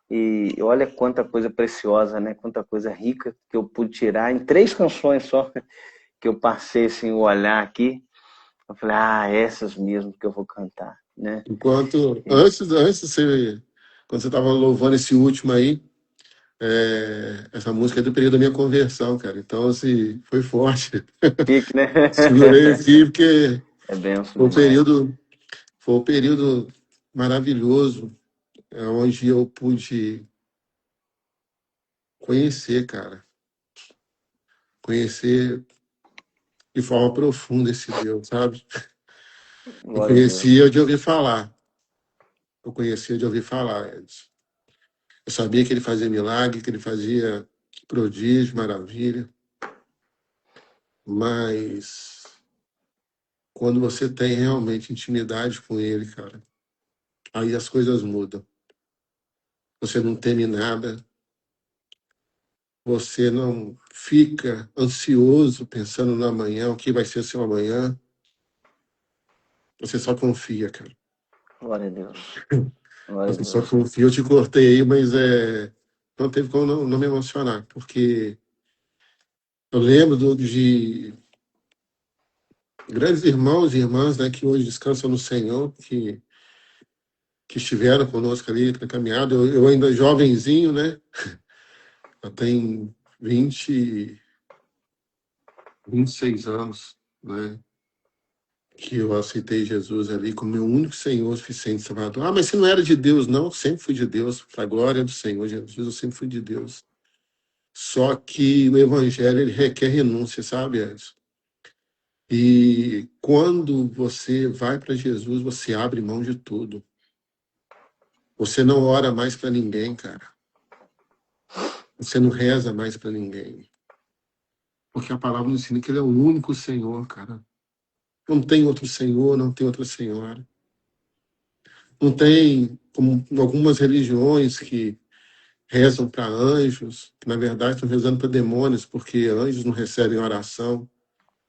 E olha quanta coisa preciosa, né? Quanta coisa rica que eu pude tirar em 3 canções só, que eu passei assim, o olhar aqui. Eu falei, essas mesmo que eu vou cantar, né? Enquanto, antes você, quando você estava louvando esse último aí, essa música é do período da minha conversão, cara. Então, assim, foi forte. Pique, né? Segurei aqui porque É benção foi um demais. período maravilhoso, onde eu pude conhecer, cara. Conhecer de forma profunda esse Deus, sabe? Eu Glória a Deus. conhecia de ouvir falar. Eu conhecia de ouvir falar, Edson. Eu sabia que ele fazia milagre, que ele fazia prodígio, maravilha. Mas quando você tem realmente intimidade com ele, cara, aí as coisas mudam. Você não teme nada, você não fica ansioso pensando no amanhã, o que vai ser seu amanhã. Você só confia, cara. Glória a Deus. Glória a Você só Deus. confia. Eu te cortei aí, mas não teve como não me emocionar, porque eu lembro de grandes irmãos e irmãs, né, que hoje descansam no Senhor, que estiveram conosco ali na caminhada. Eu ainda jovenzinho, né? Eu tenho 26 anos, né? Que eu aceitei Jesus ali como meu único Senhor, suficiente Salvador. Mas você não era de Deus, não? Eu sempre fui de Deus. Para a glória do Senhor Jesus, eu sempre fui de Deus. Só que o Evangelho, ele requer renúncia, sabe, Edson? E quando você vai para Jesus, você abre mão de tudo. Você não ora mais para ninguém, cara. Você não reza mais para ninguém. Porque a palavra nos ensina que ele é o único Senhor, cara. Não tem outro Senhor, não tem outra Senhora. Não tem, como algumas religiões que rezam para anjos, que na verdade estão rezando para demônios, porque anjos não recebem oração,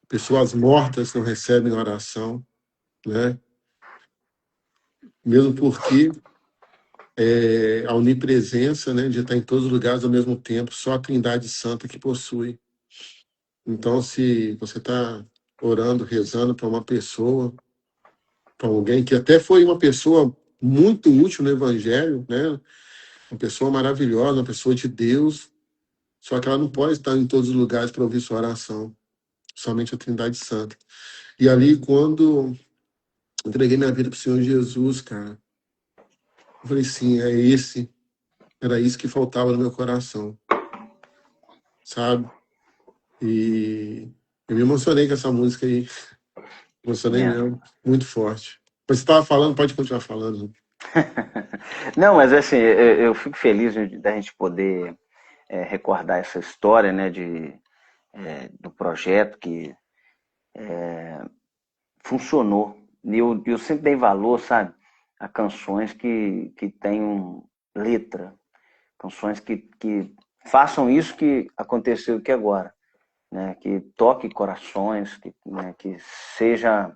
pessoas mortas não recebem oração, né? Mesmo porque a onipresença, né, de estar em todos os lugares ao mesmo tempo, só a Trindade Santa que possui. Então, se você está orando, rezando para uma pessoa, para alguém que até foi uma pessoa muito útil no Evangelho, né? Uma pessoa maravilhosa, uma pessoa de Deus, só que ela não pode estar em todos os lugares para ouvir sua oração, somente a Trindade Santa. E ali, quando entreguei minha vida para o Senhor Jesus, cara, eu falei, sim, era isso que faltava no meu coração, sabe? E eu me emocionei com essa música aí, emocionei Amém. mesmo, muito forte. Mas você estava falando, pode continuar falando. Não, mas assim, eu fico feliz da gente poder recordar essa história, né, do projeto que funcionou. E eu sempre dei valor, sabe, a canções que tenham letra, canções que façam isso que aconteceu aqui agora, né, que toque corações, né, que seja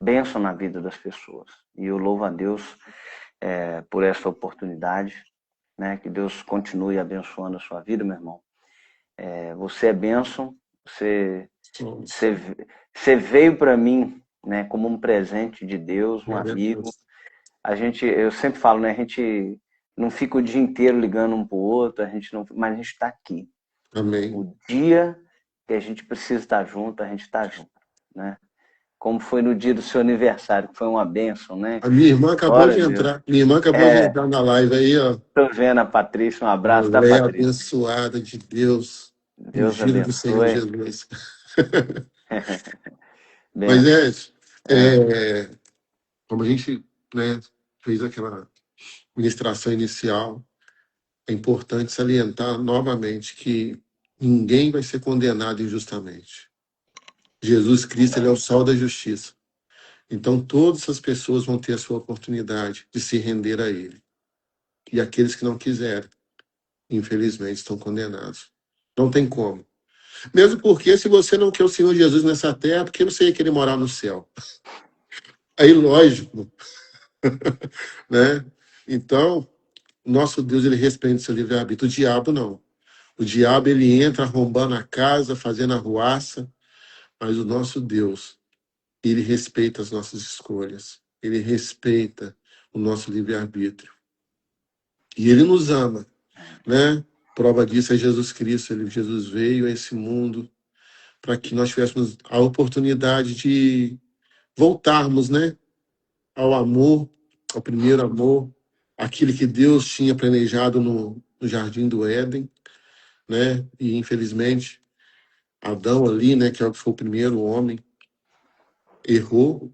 bênção na vida das pessoas. E eu louvo a Deus por essa oportunidade, né, que Deus continue abençoando a sua vida, meu irmão. Você é bênção, você, Somos. você, você veio para mim, né, como um presente de Deus, um Glória a amigo. Deus. Eu sempre falo, né, a gente não fica o dia inteiro ligando um para o outro, mas a gente está aqui. Amém. O dia que a gente precisa estar junto, a gente está junto, né? como foi no dia do seu aniversário, que foi uma bênção, né? A minha irmã acabou Glória de a Deus. entrar. Minha irmã acabou de entrar na live aí, ó. Tô vendo a Patrícia, um abraço, tá, Mulher Patrícia? abençoada de Deus, Deus ungida do Senhor abençoe. Jesus. Mas Benção. É, como a gente, né, fez aquela ministração inicial, é importante salientar novamente que ninguém vai ser condenado injustamente. Jesus Cristo, ele é o sol da justiça. Então, todas as pessoas vão ter a sua oportunidade de se render a Ele. E aqueles que não quiserem, infelizmente, estão condenados. Não tem como. Mesmo porque, se você não quer o Senhor Jesus nessa terra, porque você ia querer morar no céu. Aí, lógico, né? Então, nosso Deus, ele respeita o seu livre-arbítrio. O diabo, não. O diabo, ele entra arrombando a casa, fazendo arruaça, mas o nosso Deus, ele respeita as nossas escolhas. Ele respeita o nosso livre-arbítrio. E ele nos ama, né? Prova disso é Jesus Cristo. Jesus veio a esse mundo para que nós tivéssemos a oportunidade de voltarmos, né, ao amor, ao primeiro amor, aquele que Deus tinha planejado no Jardim do Éden, né? E infelizmente Adão ali, né, que foi o primeiro homem, errou.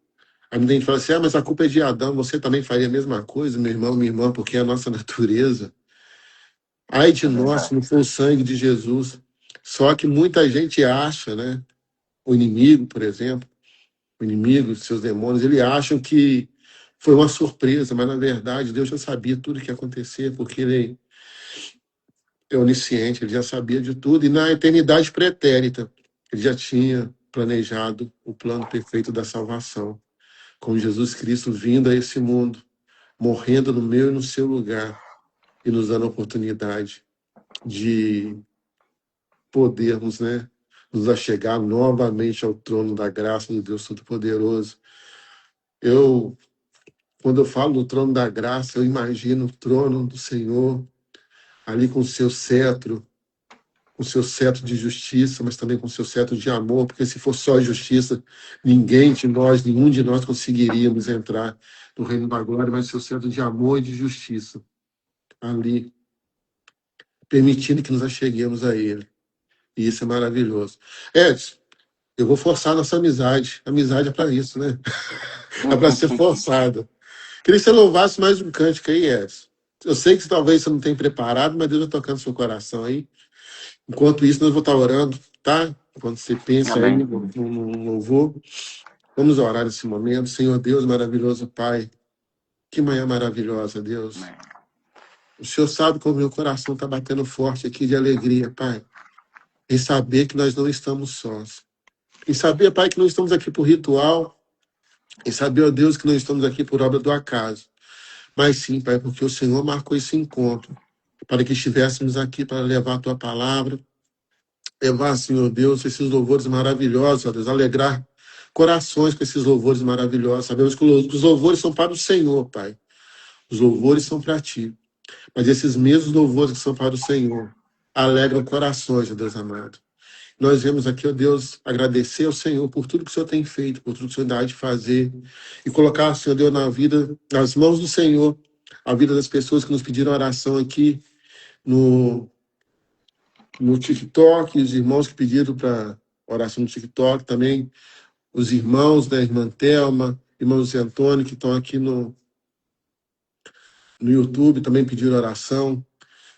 Aí muita gente fala assim: ah, mas a culpa é de Adão, você também faria a mesma coisa, meu irmão, minha irmã, porque é a nossa natureza. Ai de é nós, verdade. se não for o sangue de Jesus. Só que muita gente acha, né? O inimigo, por exemplo, o inimigo, seus demônios, eles acham que foi uma surpresa, mas na verdade Deus já sabia tudo que ia acontecer, porque ele é onisciente, ele já sabia de tudo, e na eternidade pretérita, ele já tinha planejado o plano perfeito da salvação, com Jesus Cristo vindo a esse mundo, morrendo no meu e no seu lugar, e nos dando a oportunidade de podermos, né, nos achegar novamente ao trono da graça do Deus Todo-Poderoso. Eu, quando eu falo do trono da graça, eu imagino o trono do Senhor ali com seu cetro de justiça, mas também com seu cetro de amor, porque se fosse só justiça, ninguém de nós, nenhum de nós conseguiríamos entrar no reino da glória, mas seu cetro de amor e de justiça ali, permitindo que nos acheguemos a Ele. E isso é maravilhoso. Edson, eu vou forçar nossa amizade. Amizade é para isso, né? É para ser forçada. Queria que você louvasse mais um cântico aí, Edson. Eu sei que talvez você não tenha preparado, mas Deus vai tocando seu coração aí. Enquanto isso, nós vamos estar orando, tá? Enquanto você pensa aí Amém. no louvor, vamos orar nesse momento. Senhor Deus, maravilhoso Pai, que manhã maravilhosa, Deus. Amém. O Senhor sabe como meu coração está batendo forte aqui de alegria, Pai, em saber que nós não estamos sós. Em saber, Pai, que não estamos aqui por ritual, em saber, ó Deus, que não estamos aqui por obra do acaso. Mas sim, Pai, porque o Senhor marcou esse encontro para que estivéssemos aqui para levar a Tua palavra, levar, Senhor Deus, esses louvores maravilhosos, ó Deus, alegrar corações com esses louvores maravilhosos. Sabemos que os louvores são para o Senhor, Pai. Os louvores são para Ti. Mas esses mesmos louvores que são para o Senhor alegram corações, ó Deus amado. Nós vemos aqui, ó Deus, agradecer ao Senhor por tudo que o Senhor tem feito, por tudo que o Senhor dá de fazer, e colocar, Senhor Deus, na vida, nas mãos do Senhor, a vida das pessoas que nos pediram oração aqui no, no TikTok, os irmãos que pediram para oração no TikTok, também os irmãos da irmã Thelma, irmão José Antônio, que estão aqui no YouTube, também pediram oração.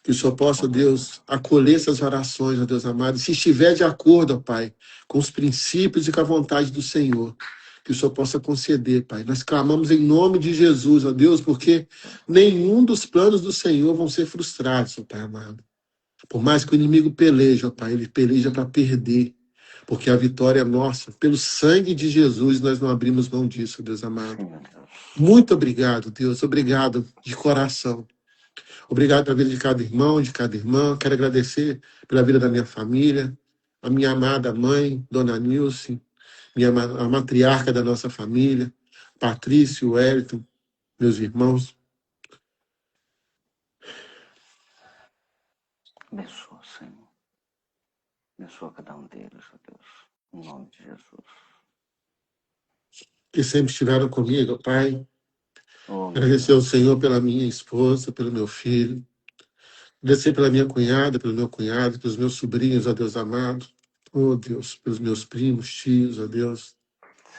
Que o Senhor possa, Deus, acolher essas orações, ó Deus amado. Se estiver de acordo, ó Pai, com os princípios e com a vontade do Senhor, que o Senhor possa conceder, Pai. Nós clamamos em nome de Jesus, ó Deus, porque nenhum dos planos do Senhor vão ser frustrados, ó Pai amado. Por mais que o inimigo peleje, ó Pai, ele peleja para perder, porque a vitória é nossa. Pelo sangue de Jesus, nós não abrimos mão disso, ó Deus amado. Sim, meu Deus. Muito obrigado, Deus. Obrigado de coração. Obrigado pela vida de cada irmão, de cada irmã. Quero agradecer pela vida da minha família, a minha amada mãe, Dona Nilce, a matriarca da nossa família, Patrício, Wellington, meus irmãos. Abençoa, Senhor. Abençoa cada um deles, ó Deus. Em nome de Jesus. que sempre estiveram comigo, Pai. Oh, meu Agradecer ao Deus. Senhor pela minha esposa, pelo meu filho. Agradecer pela minha cunhada, pelo meu cunhado, pelos meus sobrinhos, ó Deus amado. Oh, Deus, pelos meus primos, tios, ó Deus.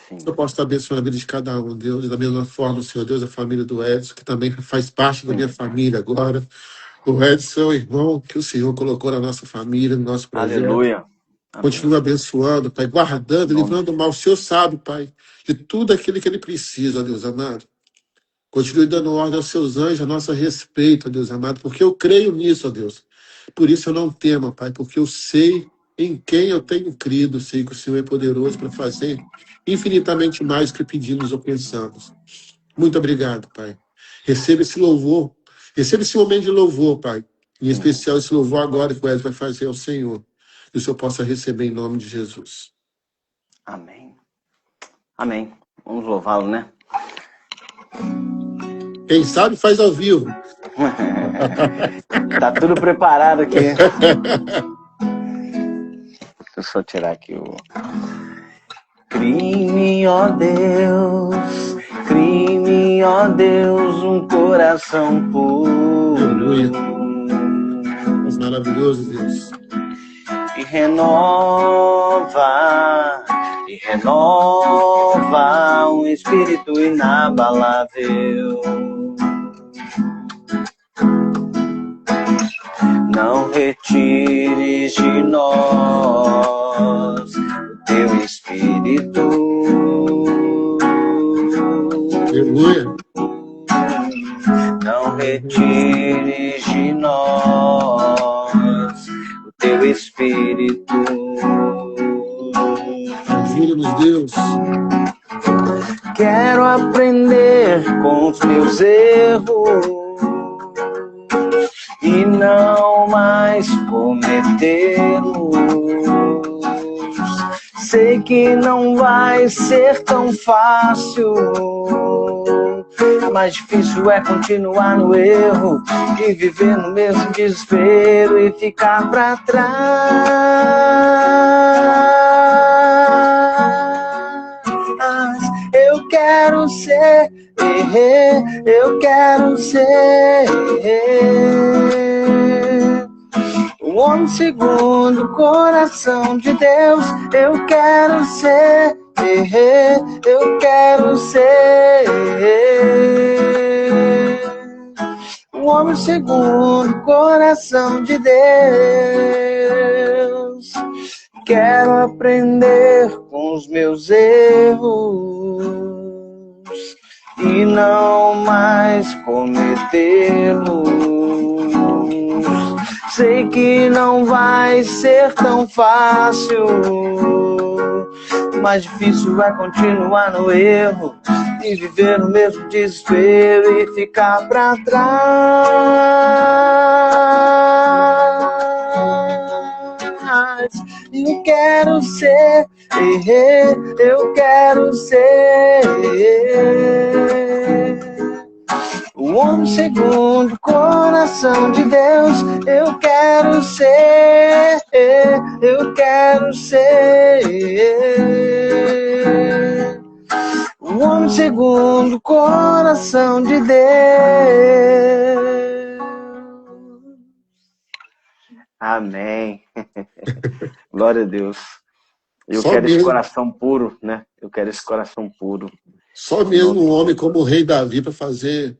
Sim, Eu posso estar abençoando a vida de cada um, Deus. E da mesma forma, Senhor Deus, a família do Edson, que também faz parte da minha sim. família agora. O Edson é o irmão que o Senhor colocou na nossa família, no nosso projeto. Aleluia. Amém. Continua abençoando, Pai, Em guardando, nome de livrando do mal. O Jesus. Senhor sabe, Pai, de tudo aquilo que ele precisa, ó Deus amado. Continue dando ordem aos seus anjos a nosso respeito, ó Deus amado, porque eu creio nisso, ó Deus. Por isso eu não temo, Pai, porque eu sei em quem eu tenho crido, sei que o Senhor é poderoso para fazer infinitamente mais do que pedimos ou pensamos. Muito obrigado, Pai. Receba esse louvor, receba esse momento de louvor, Pai. Em Sim. especial esse louvor agora que o Wesley vai fazer ao Senhor. Que o Senhor possa receber em nome de Jesus. Amém. Amém. Vamos louvá-lo, né? Quem sabe faz ao vivo. Tá tudo preparado aqui. Deixa eu só tirar aqui o... Crie-me, ó Deus, crie-me, ó Deus, um coração puro. Aleluia. Maravilhoso, Deus. E renova um espírito inabalável. Não retires de nós o teu espírito. Aleluia. Não retires de nós o teu espírito. Ajuda-nos, Deus. Quero aprender com os meus erros e não mais cometê-los. Sei que não vai ser tão fácil, mais difícil é continuar no erro e viver no mesmo desespero e ficar pra trás. Eu quero ser, eu quero ser um homem segundo o coração de Deus. Eu quero ser, eu quero ser um homem segundo o coração de Deus. Quero aprender com os meus erros e não mais cometê-los. Sei que não vai ser tão fácil, mais difícil é continuar no erro e viver no mesmo desespero e ficar pra trás. Eu quero ser, eu quero ser o homem segundo o coração de Deus. Eu quero ser, eu quero ser o homem segundo o coração de Deus. Amém. Glória a Deus. Eu Só quero mesmo, esse coração puro, né? Eu quero esse coração puro. só mesmo um homem como o rei Davi para fazer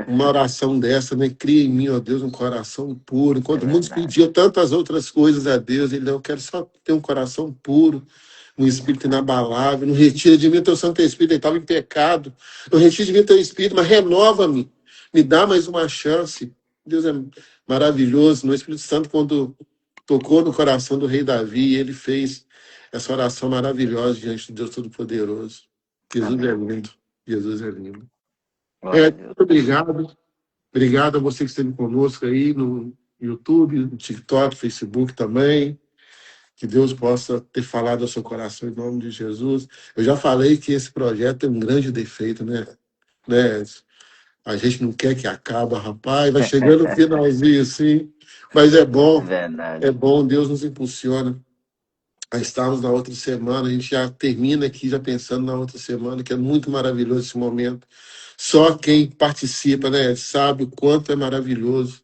uma oração dessa, né? Cria em mim, ó Deus, um coração puro. Enquanto muitos pediam tantas outras coisas a Deus, ele não, eu quero só ter um coração puro, um espírito inabalável. Não retira de mim o teu Santo Espírito, ele estava em pecado. Não retira de mim o teu Espírito, mas renova-me. Me dá mais uma chance. Deus é maravilhoso. No Espírito Santo, quando tocou no coração do rei Davi, ele fez essa oração maravilhosa diante do Deus Todo-Poderoso. Jesus é lindo. Jesus é lindo. Muito obrigado. Obrigado a você que esteve conosco aí no YouTube, no TikTok, Facebook também. Que Deus possa ter falado ao seu coração em nome de Jesus. Eu já falei que esse projeto tem um grande defeito, né? A gente não quer que acabe, rapaz. Vai chegando no finalzinho, assim. Mas é bom. Verdade. É bom. Deus nos impulsiona a estarmos na outra semana. A gente já termina aqui, já pensando na outra semana, que é muito maravilhoso esse momento. Só quem participa, né, sabe o quanto é maravilhoso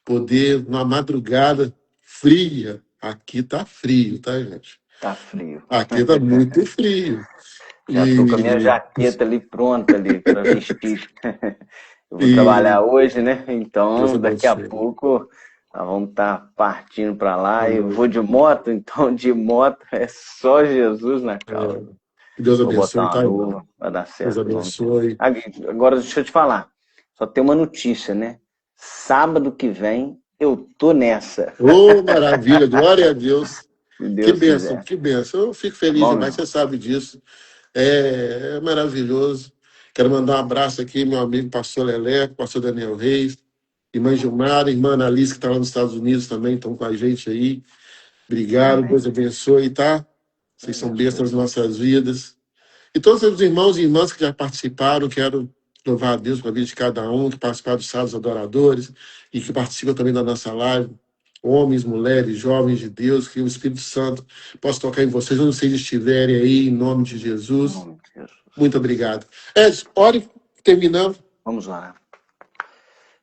poder, numa madrugada fria. Aqui tá frio, tá, gente? Tá frio. Aqui tá muito frio. Já tô com a minha E, jaqueta ali pronta ali para vestir. Eu vou e trabalhar hoje, né? Deus Então, daqui a abençoe. pouco nós vamos estar partindo para lá. Eu vou Amém. de moto, então de moto é só Jesus na causa. É, que Deus Vou botar abençoe, uma tá, irmão? luva, vai dar Deus certo em nome de Jesus. abençoe. Agora, deixa eu te falar. Só tem uma notícia, né? Sábado que vem eu tô nessa, Oh, maravilha, glória a Deus. se Deus quiser. Que bênção. Eu fico Tá feliz bom, meu demais, irmão? você sabe disso. É maravilhoso. Quero mandar um abraço aqui, meu amigo pastor Leleco, pastor Daniel Reis, irmã Gilmar, irmã Annalise, que está lá nos Estados Unidos também, estão com a gente aí. Obrigado, Amém. Deus abençoe, tá? Vocês Deus são abençoe bênçãos nas você. nossas vidas. E todos os irmãos e irmãs que já participaram, quero louvar a Deus pela vida de cada um, que participaram dos sábados adoradores e que participam também da nossa live. Homens, mulheres, jovens de Deus, que o Espírito Santo possa tocar em vocês, onde vocês estiverem aí, em nome de Em Jesus. nome de Jesus. Muito obrigado. Ed, ore, terminando. Vamos orar.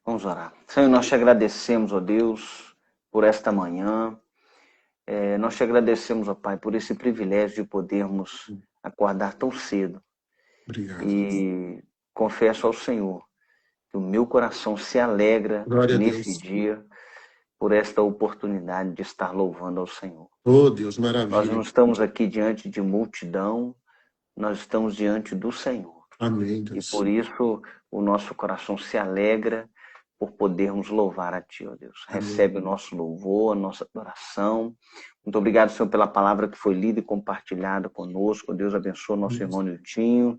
Vamos orar. Senhor, nós te agradecemos, ó Deus, por esta manhã. Nós te agradecemos, ó Pai, por esse privilégio de podermos acordar tão cedo. Obrigado. E confesso ao Senhor que o meu coração se alegra Glória a nesse Deus. dia por esta oportunidade de estar louvando ao Senhor. Oh, Deus, Nós não maravilha. estamos aqui diante de multidão, nós estamos diante do Senhor. Amém, E Deus. por isso o nosso coração se alegra por podermos louvar a Ti, ó Deus. Amém. Recebe o nosso louvor, a nossa adoração. Muito obrigado, Senhor, pela palavra que foi lida e compartilhada conosco. Deus abençoe o nosso irmão Niltinho.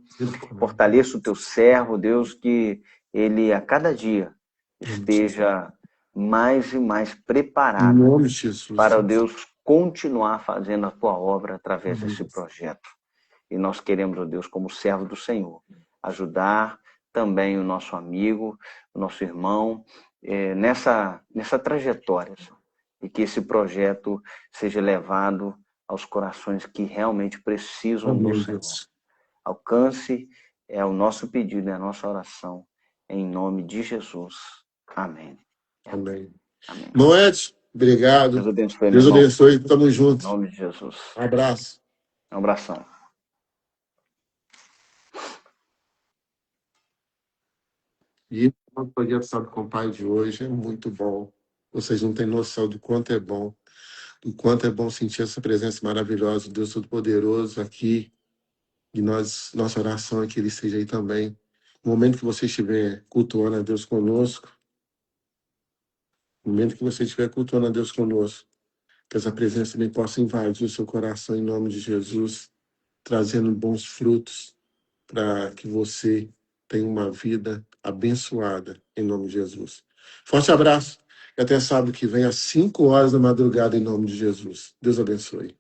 Fortaleça o Teu servo, Deus, que ele a cada dia esteja mais e mais Em preparado nome de Jesus. para, Deus, continuar fazendo a Tua obra através Amém. desse projeto. E nós queremos, ó Deus, como servo do Senhor, ajudar também o nosso amigo, o nosso irmão, nessa trajetória. E que esse projeto seja levado aos corações que realmente precisam do Amém, Senhor. Deus. Alcance é o nosso pedido, é a nossa oração. Em nome de Jesus. Amém. Amém. Amém. Irmão Edson, obrigado. Deus abençoe, meu Deus irmão. abençoe. Tamo Em junto. nome de Jesus. Abraço. Um abração. E o projeto Sabe com o Pai de hoje é muito bom. Vocês não têm noção do quanto é bom. Do quanto é bom sentir essa presença maravilhosa do Deus Todo-Poderoso aqui. E nossa oração é que Ele esteja aí também. No momento que você estiver cultuando a Deus conosco, no momento que você estiver cultuando a Deus conosco, que essa presença também possa invadir o seu coração em nome de Jesus, trazendo bons frutos para que você tenha uma vida abençoada em nome de Jesus. Forte abraço e até sábado que vem às 5 horas da madrugada em nome de Jesus. Deus abençoe.